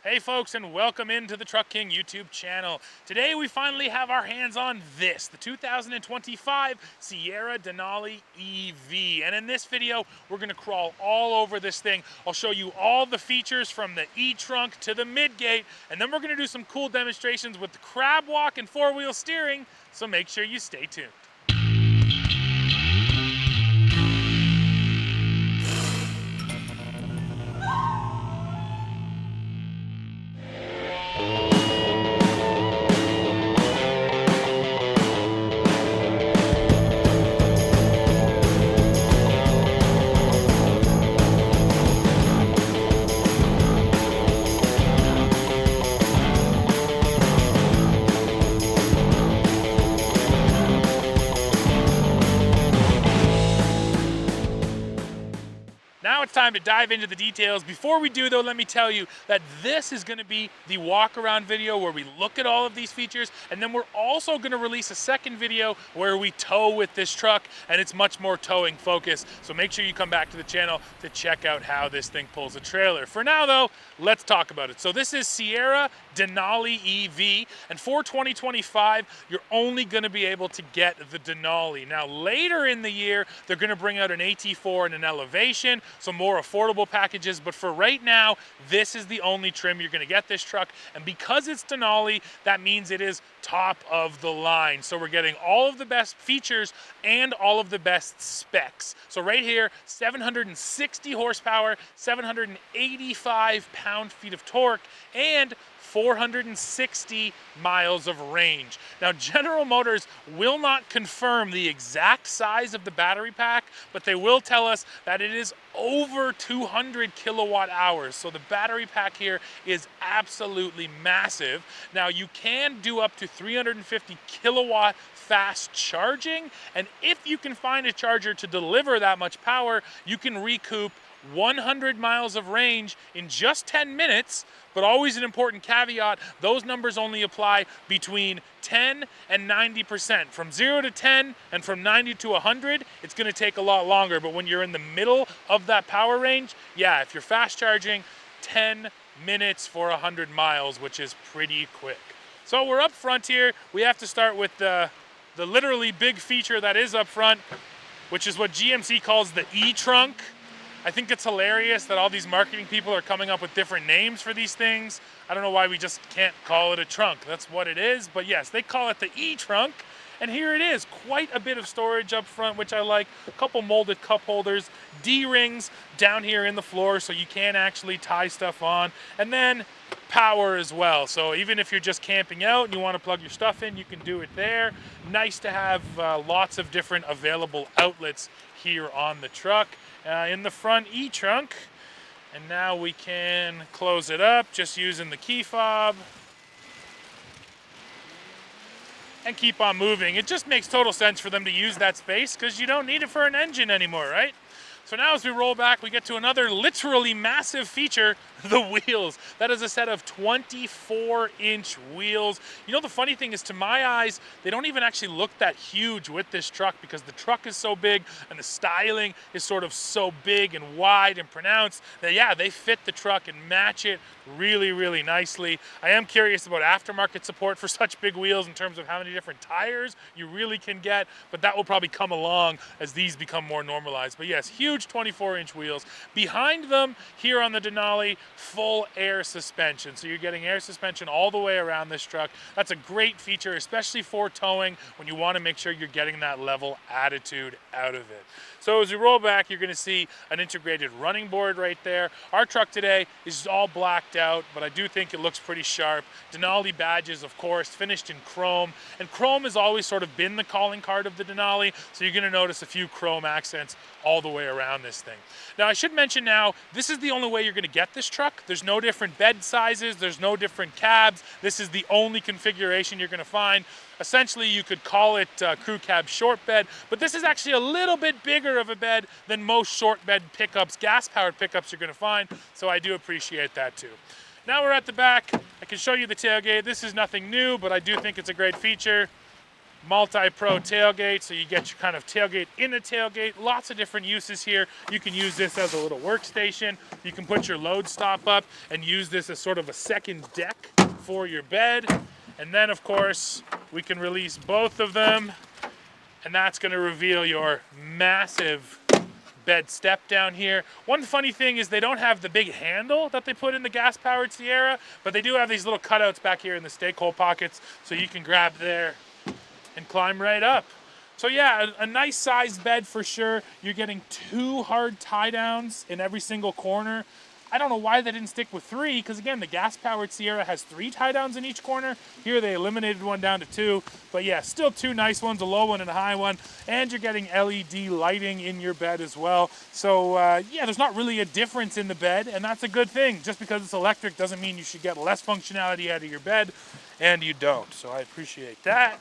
Hey folks, and welcome into the Truck King YouTube channel. Today we finally have our hands on this, the 2025 Sierra Denali EV. And in this video, we're gonna crawl all over this thing. I'll show you all the features from the E-trunk to the midgate, and then we're gonna do some cool demonstrations with the crab walk and four-wheel steering, so make sure you stay tuned. Now it's time to dive into the details. Before we do though, let me tell you that this is gonna be the walk around video where we look at all of these features, and then we're also gonna release a second video where we tow with this truck, and it's much more towing focused. So make sure you come back to the channel to check out how this thing pulls a trailer. For now though, let's talk about it. So this is Sierra Denali EV, and for 2025, you're only gonna be able to get the Denali. Now later in the year, they're gonna bring out an AT4 and an Elevation, some more affordable packages, but for right now, this is the only trim you're gonna get this truck, and because it's Denali, that means it is top of the line. So we're getting all of the best features and all of the best specs. So right here, 760 horsepower, 785 pound-feet of torque, and 460 miles of range. Now, General Motors will not confirm the exact size of the battery pack, but they will tell us that it is over 200 kilowatt hours. So the battery pack here is absolutely massive. Now, you can do up to 350 kilowatt fast charging, and if you can find a charger to deliver that much power, you can recoup 100 miles of range in just 10 minutes, but always an important caveat, those numbers only apply between 10 and 90%. From 0 to 10 and from 90 to 100, it's gonna take a lot longer, but when you're in the middle of that power range, yeah, if you're fast charging, 10 minutes for 100 miles, which is pretty quick. So we're up front here. We have to start with the literally big feature that is up front, which is what GMC calls the E-trunk. I think it's hilarious that all these marketing people are coming up with different names for these things. I don't know why we just can't call it a trunk. That's what it is, but yes, they call it the E-trunk. And here it is, quite a bit of storage up front, which I like. A couple molded cup holders, D-rings down here in the floor so you can actually tie stuff on. And then power as well. So even if you're just camping out and you want to plug your stuff in, you can do it there. Nice to have lots of different available outlets here on the truck. In the front E-trunk, and now we can close it up just using the key fob and keep on moving. It just makes total sense for them to use that space because you don't need it for an engine anymore, right? So now as we roll back, we get to another literally massive feature, the wheels. That is a set of 24-inch wheels. You know, the funny thing is, to my eyes, they don't even actually look that huge with this truck because the truck is so big and the styling is sort of so big and wide and pronounced that, yeah, they fit the truck and match it really, really nicely. I am curious about aftermarket support for such big wheels in terms of how many different tires you really can get, but that will probably come along as these become more normalized. But yes, huge 24-inch wheels. Behind them, here on the Denali, full air suspension. So you're getting air suspension all the way around this truck. That's a great feature, especially for towing when you want to make sure you're getting that level attitude out of it. So as we roll back, you're going to see an integrated running board right there. Our truck today is all blacked out, but I do think it looks pretty sharp. Denali badges, of course, finished in chrome. And chrome has always sort of been the calling card of the Denali, so you're going to notice a few chrome accents all the way around this thing. Now, I should mention now, this is the only way you're going to get this truck. There's no different bed sizes. There's no different cabs. This is the only configuration you're going to find. Essentially, you could call it crew cab short bed, but this is actually a little bit bigger of a bed than most short bed pickups, gas-powered pickups you're going to find, so I do appreciate that too. Now we're at the back. I can show you the tailgate. This is nothing new, but I do think it's a great feature. multi-pro tailgate, so you get your kind of tailgate in a tailgate. Lots of different uses here. You can use this as a little workstation. You can put your load stop up and use this as sort of a second deck for your bed. And then of course, we can release both of them, and that's gonna reveal your massive bed step down here. One funny thing is they don't have the big handle that they put in the gas-powered Sierra, but they do have these little cutouts back here in the stake hole pockets, so you can grab there and climb right up. So yeah, a nice sized bed for sure. You're getting 2 hard tie downs in every single corner. I don't know why they didn't stick with 3, because again, the gas-powered Sierra has 3 tie downs in each corner. Here they eliminated one down to 2, but yeah, still 2 nice ones, a low one and a high one, and you're getting LED lighting in your bed as well. So yeah, there's not really a difference in the bed, and that's a good thing. Just because it's electric doesn't mean you should get less functionality out of your bed, and you don't, so I appreciate that.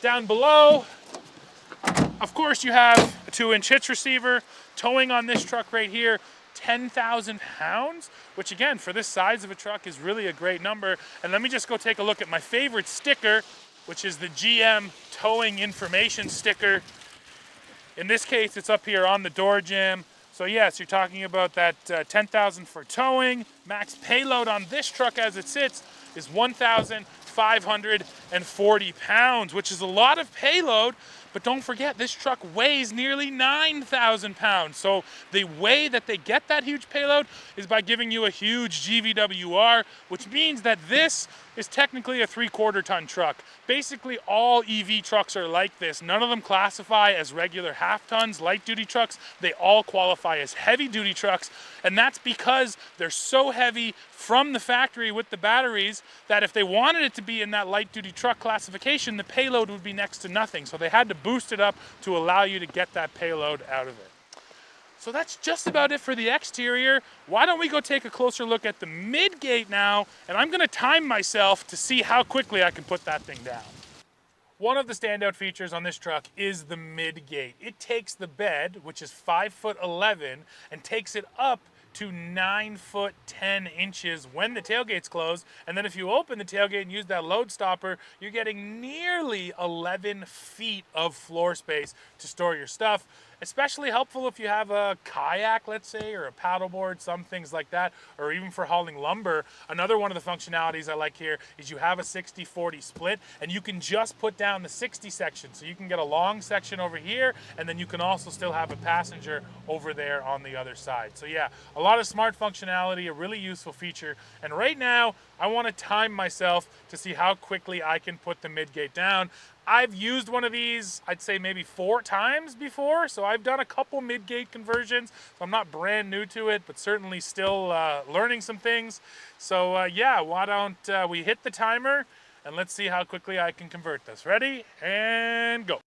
Down below, of course, you have a 2-inch hitch receiver. Towing on this truck right here, 10,000 pounds, which again, for this size of a truck is really a great number. And let me just go take a look at my favorite sticker, which is the GM towing information sticker. In this case, it's up here on the door jamb. So yes, you're talking about that 10,000 for towing. Max payload on this truck as it sits is 1,540 pounds, which is a lot of payload. But don't forget, this truck weighs nearly 9,000 pounds. So the way that they get that huge payload is by giving you a huge GVWR, which means that this is technically a 3/4 ton truck. Basically, all EV trucks are like this. None of them classify as regular half tons, light duty trucks. They all qualify as heavy duty trucks. And that's because they're so heavy from the factory with the batteries that if they wanted it to be in that light duty truck classification, the payload would be next to nothing. So they had to boost it up to allow you to get that payload out of it. So that's just about it for the exterior. Why don't we go take a closer look at the midgate now, and I'm gonna time myself to see how quickly I can put that thing down. One of the standout features on this truck is the midgate. It takes the bed, which is 5'11", and takes it up to 9'10" when the tailgate's closed. And then if you open the tailgate and use that load stopper, you're getting nearly 11 feet of floor space to store your stuff. Especially helpful if you have a kayak, let's say, or a paddleboard, some things like that, or even for hauling lumber. Another one of the functionalities I like here is you have a 60-40 split, and you can just put down the 60 section. So you can get a long section over here, and then you can also still have a passenger over there on the other side. So yeah, a lot of smart functionality, a really useful feature. And right now, I want to time myself to see how quickly I can put the midgate down. I've used one of these, I'd say maybe 4 times before, so I've done a couple midgate conversions, so I'm not brand new to it, but certainly still learning some things. So yeah, why don't we hit the timer, and let's see how quickly I can convert this. Ready? And go.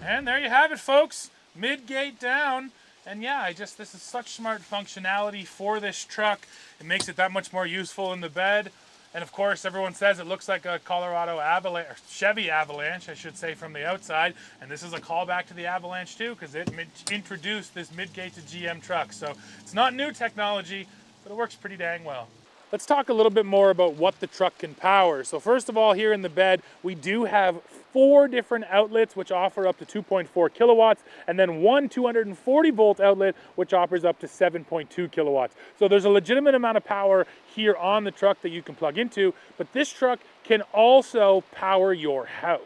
And there you have it, folks. Midgate down. And yeah, this is such smart functionality for this truck. It makes it that much more useful in the bed. And of course, everyone says it looks like a Colorado Avalanche, or Chevy Avalanche, I should say, from the outside. And this is a callback to the Avalanche too, because it introduced this midgate to GM trucks. So it's not new technology, but it works pretty dang well. Let's talk a little bit more about what the truck can power. So first of all, here in the bed, we do have 4 different outlets which offer up to 2.4 kilowatts, and then one 240 volt outlet which offers up to 7.2 kilowatts. So there's a legitimate amount of power here on the truck that you can plug into, but this truck can also power your house.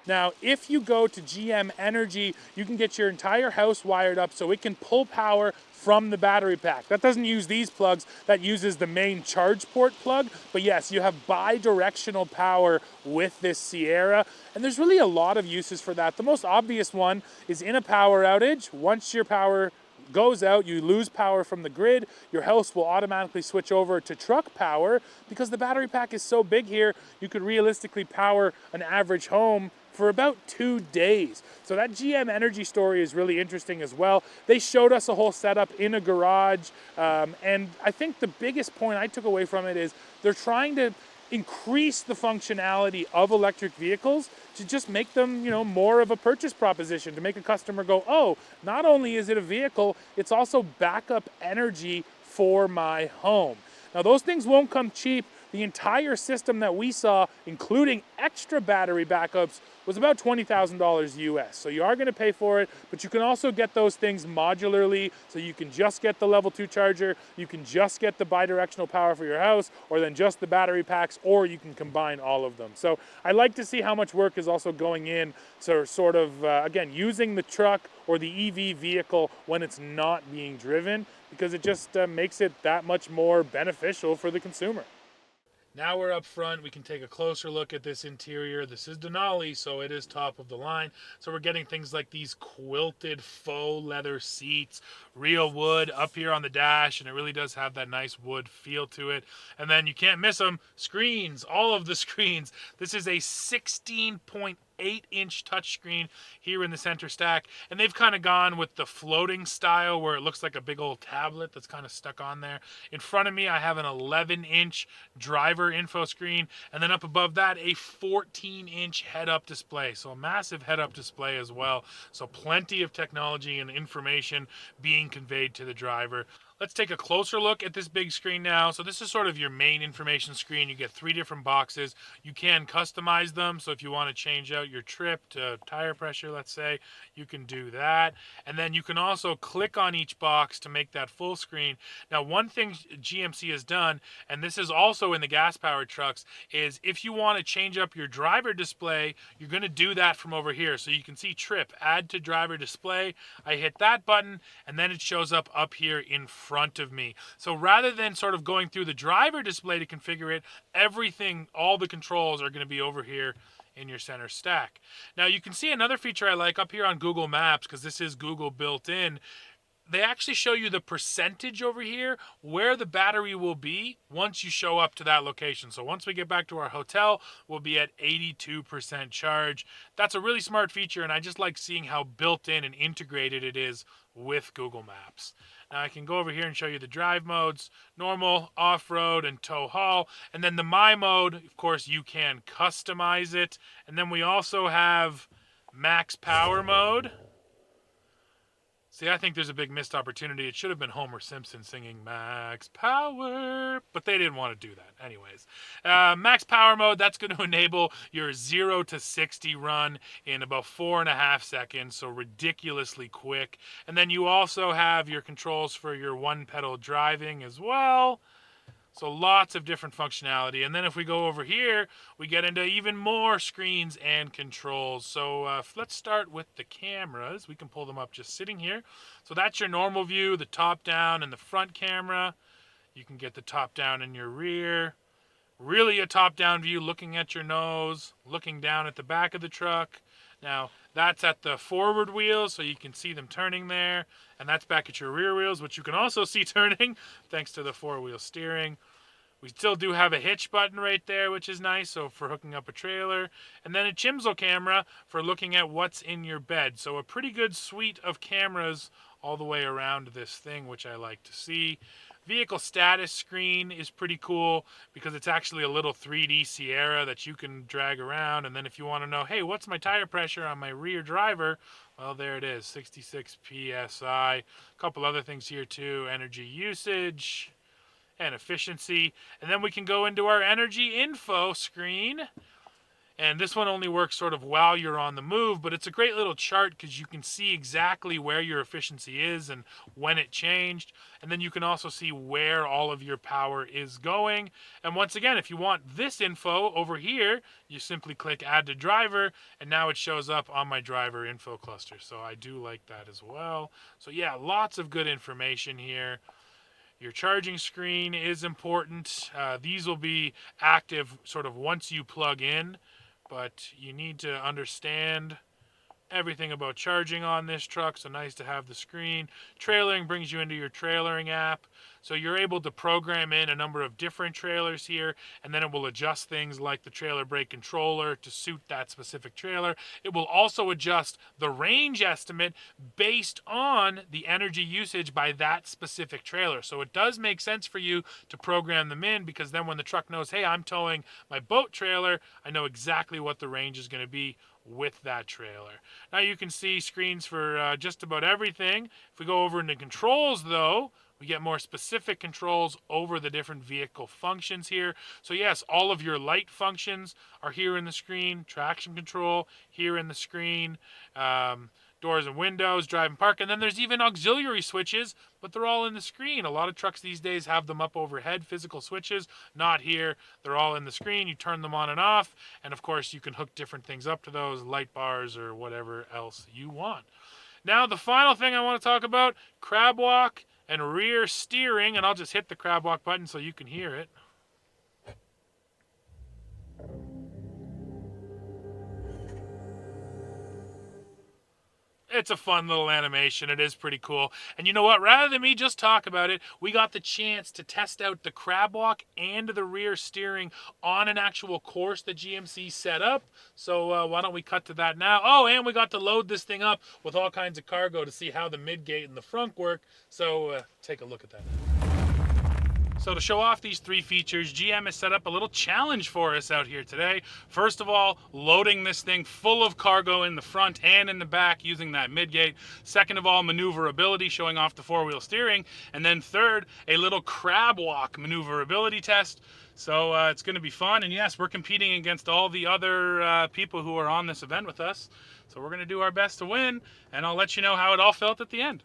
Now, if you go to GM Energy, you can get your entire house wired up so it can pull power from the battery pack. That doesn't use these plugs, that uses the main charge port plug. But yes, you have bi-directional power with this Sierra, and there's really a lot of uses for that. The most obvious one is in a power outage. Once your power goes out, you lose power from the grid, your house will automatically switch over to truck power because the battery pack is so big here, you could realistically power an average home for about 2 days. So that GM energy story is really interesting as well. They showed us a whole setup in a garage, and I think the biggest point I took away from it is they're trying to increase the functionality of electric vehicles to just make them, more of a purchase proposition, to make a customer go, oh, not only is it a vehicle, it's also backup energy for my home. Now, those things won't come cheap. The entire system that we saw, including extra battery backups, was about $20,000 US. So you are going to pay for it, but you can also get those things modularly. So you can just get the level 2 charger, you can just get the bidirectional power for your house, or then just the battery packs, or you can combine all of them. So I like to see how much work is also going in, so sort of, again, using the truck or the EV vehicle when it's not being driven, because it just makes it that much more beneficial for the consumer. Now we're up front, we can take a closer look at this interior. This is Denali, so it is top of the line. So we're getting things like these quilted faux leather seats, real wood up here on the dash, and it really does have that nice wood feel to it. And then you can't miss them, screens, all of the screens. This is a 16.8-inch touchscreen here in the center stack, and they've kind of gone with the floating style where it looks like a big old tablet that's kind of stuck on there. In front of me, I have an 11-inch driver info screen, and then up above that, a 14-inch head-up display. So a massive head-up display as well. So plenty of technology and information being conveyed to the driver. Let's take a closer look at this big screen now. So this is sort of your main information screen. You get 3 different boxes. You can customize them. So if you want to change out your trip to tire pressure, let's say, you can do that. And then you can also click on each box to make that full screen. Now, one thing GMC has done, and this is also in the gas-powered trucks, is if you want to change up your driver display, you're going to do that from over here. So you can see trip, add to driver display. I hit that button, and then it shows up here in front of me. So rather than sort of going through the driver display to configure it, everything, all the controls are going to be over here in your center stack. Now you can see another feature I like up here on Google Maps, because this is Google built in. They actually show you the percentage over here where the battery will be once you show up to that location. So once we get back to our hotel, we'll be at 82% charge. That's a really smart feature, and I just like seeing how built in and integrated it is with Google Maps. Now I can go over here and show you the drive modes: normal, off-road, and tow haul. And then the My mode, of course, you can customize it. And then we also have max power mode. See, I think there's a big missed opportunity. It should have been Homer Simpson singing Max Power, but they didn't want to do that. Anyways, Max Power mode, that's going to enable your 0 to 60 run in about 4.5 seconds, so ridiculously quick. And then you also have your controls for your one-pedal driving as well. So lots of different functionality. And then if we go over here, we get into even more screens and controls. So let's start with the cameras. We can pull them up just sitting here. So that's your normal view, the top down and the front camera. You can get the top down in your rear. Really a top down view, looking at your nose, looking down at the back of the truck. Now, that's at the forward wheels, so you can see them turning there. And that's back at your rear wheels, which you can also see turning thanks to the four-wheel steering. We still do have a hitch button right there, which is nice, so for hooking up a trailer. And then a Chimsel camera for looking at what's in your bed. So a pretty good suite of cameras all the way around this thing, which I like to see. Vehicle status screen is pretty cool because it's actually a little 3D Sierra that you can drag around. And then if you want to know, hey, what's my tire pressure on my rear driver? Well, there it is, 66 PSI. A couple other things here too, energy usage and efficiency. And then we can go into our energy info screen. And this one only works sort of while you're on the move, but it's a great little chart because you can see exactly where your efficiency is and when it changed. And then you can also see where all of your power is going. And once again, if you want this info over here, you simply click Add to Driver, and now it shows up on my driver info cluster. So I do like that as well. So yeah, lots of good information here. Your charging screen is important. These will be active sort of once you plug in, but you need to understand everything about charging on this truck, so nice to have the screen. Trailering brings you into your trailering app, so you're able to program in a number of different trailers here, and then it will adjust things like the trailer brake controller to suit that specific trailer. It will also adjust the range estimate based on the energy usage by that specific trailer. So it does make sense for you to program them in, because then when the truck knows, hey, I'm towing my boat trailer, I know exactly what the range is going to be with that trailer. Now you can see screens for just about everything. If we go over into controls though, we get more specific controls over the different vehicle functions here. So yes, all of your light functions are here in the screen. Traction control here in the screen. Doors and windows, drive and park, and then there's even auxiliary switches, but they're all in the screen. A lot of trucks these days have them up overhead, physical switches. Not here. They're all in the screen. You turn them on and off, and of course you can hook different things up to those, light bars or whatever else you want. Now the final thing I want to talk about, crab walk and rear steering, and I'll just hit the crab walk button so you can hear it. It's a fun little animation. It is pretty cool. And you know what? Rather than me just talk about it, we got the chance to test out the crab walk and the rear steering on an actual course that GMC set up. So why don't we cut to that now? Oh, and we got to load this thing up with all kinds of cargo to see how the midgate and the front work. So take a look at that. So to show off these three features, GM has set up a little challenge for us out here today. First of all, loading this thing full of cargo in the front and in the back using that midgate. Second of all, maneuverability, showing off the four-wheel steering. And then third, a little crab walk maneuverability test. So it's going to be fun. And yes, we're competing against all the other people who are on this event with us. So we're going to do our best to win, and I'll let you know how it all felt at the end.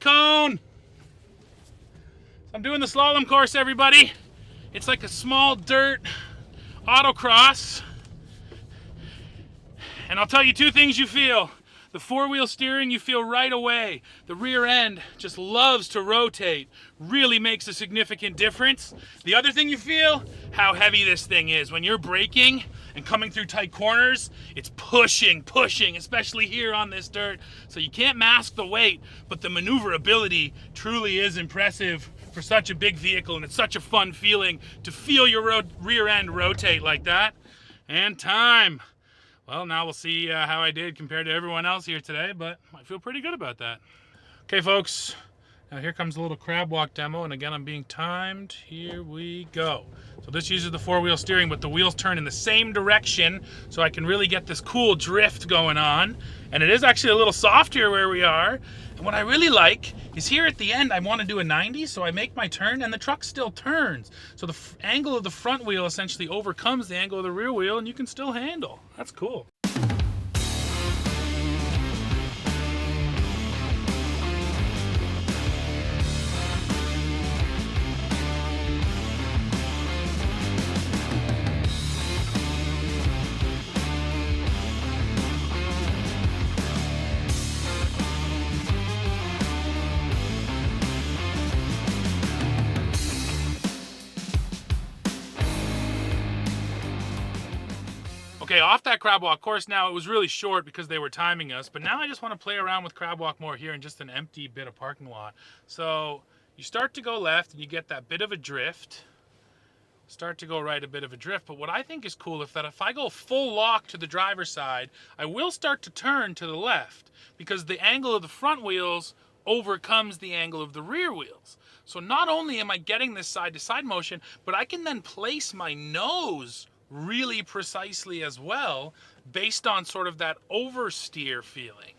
Cone! I'm doing the slalom course, everybody. It's like a small dirt autocross. And I'll tell you two things you feel. The four-wheel steering, you feel right away. The rear end just loves to rotate. Really makes a significant difference. The other thing you feel, how heavy this thing is. When you're braking and coming through tight corners, it's pushing, especially here on this dirt. So you can't mask the weight, but the maneuverability truly is impressive for such a big vehicle, and it's such a fun feeling to feel your rear end rotate like that. And time. Well, now we'll see how I did compared to everyone else here today, but I feel pretty good about that. Okay, folks, now here comes a little crab walk demo, and again, I'm being timed. Here we go. So this uses the four-wheel steering, but the wheels turn in the same direction, so I can really get this cool drift going on. And it is actually a little soft here where we are. And what I really like is here at the end, I want to do a 90, so I make my turn, and the truck still turns. So the angle of the front wheel essentially overcomes the angle of the rear wheel, and you can still handle. That's cool. Okay, off that crab walk course now, it was really short because they were timing us, but now I just want to play around with crab walk more here in just an empty bit of parking lot. So you start to go left and you get that bit of a drift. Start to go right, a bit of a drift. But what I think is cool is that if I go full lock to the driver's side, I will start to turn to the left because the angle of the front wheels overcomes the angle of the rear wheels. So not only am I getting this side-to-side motion, but I can then place my nose really precisely as well based on sort of that oversteer feeling.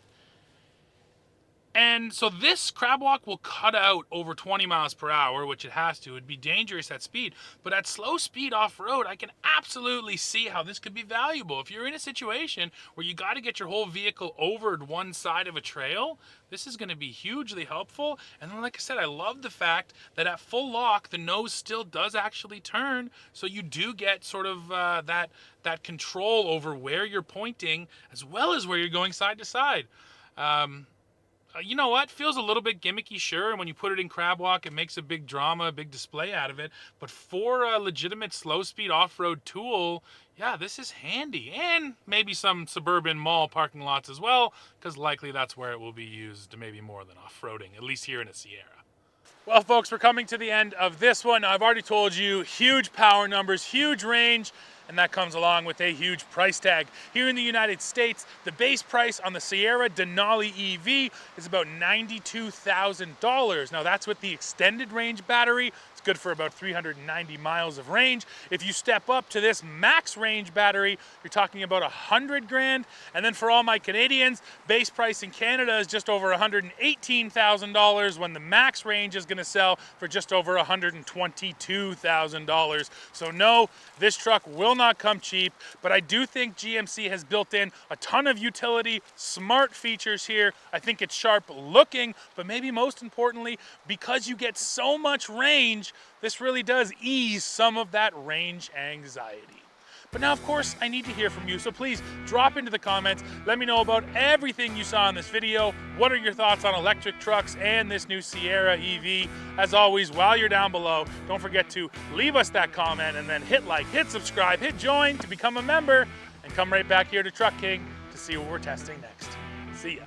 And so this crab walk will cut out over 20 miles per hour, which it has to. It'd be dangerous at speed, but at slow speed off-road, I can absolutely see how this could be valuable. If you're in a situation where you got to get your whole vehicle over one side of a trail, this is going to be hugely helpful. And then, like I said, I love the fact that at full lock, the nose still does actually turn, so you do get sort of that control over where you're pointing as well as where you're going side to side. You know what? Feels a little bit gimmicky, sure. And when you put it in crab walk, it makes a big drama, a big display out of it. But for a legitimate slow speed off-road tool, yeah, this is handy. And maybe some suburban mall parking lots as well, because likely that's where it will be used, maybe more than off-roading, at least here in a Sierra. Well, folks, we're coming to the end of this one. I've already told you, huge power numbers, huge range, and that comes along with a huge price tag. Here in the United States, the base price on the Sierra Denali EV is about $92,000. Now that's with the extended range battery. It's good for about 390 miles of range. If you step up to this max range battery, you're talking about 100 grand. And then for all my Canadians, base price in Canada is just over $118,000 when the max range is gonna sell for just over $122,000. So no, this truck will not come cheap, but I do think GMC has built in a ton of utility, smart features here. I think it's sharp looking, but maybe most importantly, because you get so much range, this really does ease some of that range anxiety. But now, of course, I need to hear from you, so please drop into the comments. Let me know about everything you saw in this video. What are your thoughts on electric trucks and this new Sierra EV? As always, while you're down below, don't forget to leave us that comment and then hit like, hit subscribe, hit join to become a member, and come right back here to Truck King to see what we're testing next. See ya.